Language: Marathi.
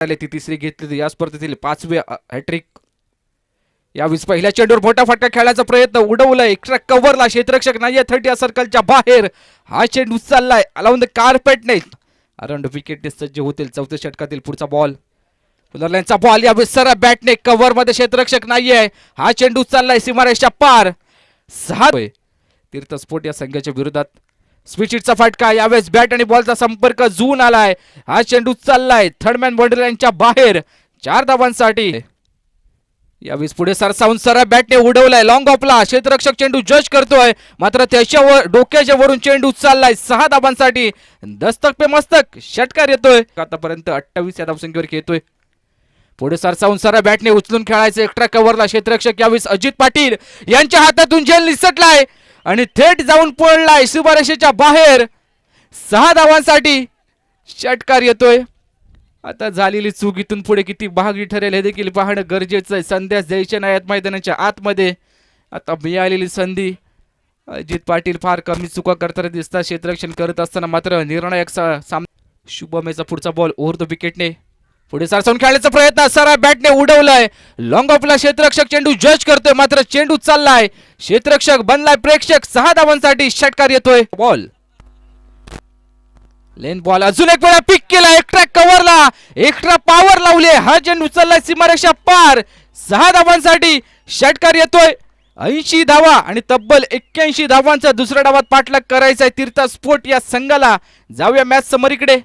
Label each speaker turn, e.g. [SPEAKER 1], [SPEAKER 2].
[SPEAKER 1] ती तिसरी घेतली या स्पर्धेतील 5वी हॅट्रिक। यावेळी पहिल्या चेंडूवर मोठा फटका खेळायचा प्रयत्न उडवला एक्स्ट्रा कव्हरला क्षेत्ररक्षक नाहीये 30 सर्कलच्या बाहेर। हा चेंडू चाललाय अलाउंड द कार्पेट नाही अराउंड विकेट सज्ज होतील चौथ्या षटकातील पुढचा बॉल पुलरलाईनचा बॉल यावेळी सरा बॅटने कव्हर मध्ये क्षेत्ररक्षक नाहीये। हा चेंडू चाललाय सीमारेषच्या पार 6 तीर्थस्फोट या संघाच्या विरोधात स्विचिटचा फटका यावेळेस बॅट आणि बॉलचा संपर्क जुळून आलाय। हा चेंडू चाललाय थर्डमॅन बाउंड्री लाईनच्या बाहेर 4 धावांसाठी। यावेळेस पुढे सरसावून सरळ बॅटने उडवलाय लॉंग ऑफला क्षेत्ररक्षक चेंडू जज करतोय मात्र त्याच्यावर डोक्याच्या वरून चेंडू चाललाय 6 धावांसाठी। दस्तक पे मस्तक षटकार येतोय आतापर्यंत 28 या धावसंख्येवर खेळतोय। पुढे सरसावून सरळ बॅटने उचलून खेळायचं एक्स्ट्रा कव्हरला क्षेत्ररक्षक यावेळेस अजित पाटील यांच्या हातातून झेल निसटलाय आणि थेट जाऊन पडलाय सीमारेषेच्या बाहेर 6 धावांसाठी षटकार येतोय। आता झालेली चूक इथून पुढे किती महागडी ठरेल हे देखील पाहणं गरजेचं आहे। संध्यास द्यायच्या नाहीत मैदानाच्या आतमध्ये। आता मिळालेली संधी अजित पाटील फार कमी चुका करताना दिसतात क्षेत्ररक्षण करत असताना मात्र निर्णायक सामना शुभमेचा पुढचा बॉल ओव्हर द विकेटने पुढे सरसावून खेळण्याचा प्रयत्न सरळ बॅटने उडवलाय लॉंग ऑफला क्षेत्ररक्षक चेंडू जज करतोय मात्र चेंडू चाललाय क्षेत्ररक्षक बनलाय प्रेक्षक 6 धावांसाठी षटकार येतोय। बॉल लेन बॉल अजून एक वेळा पिक केला एक्स्ट्रा कव्हरला एक्स्ट्रा पॉवर लावले हा चेंडू चाललाय सीमारेषा पार 6 धावांसाठी षटकार येतोय। 80 धावा आणि तब्बल 81 धावांचा दुसऱ्या डावात पाठलाग करायचा आहे तीर्थस्फोट या संघाला। जाऊया मॅच समोरीकडे।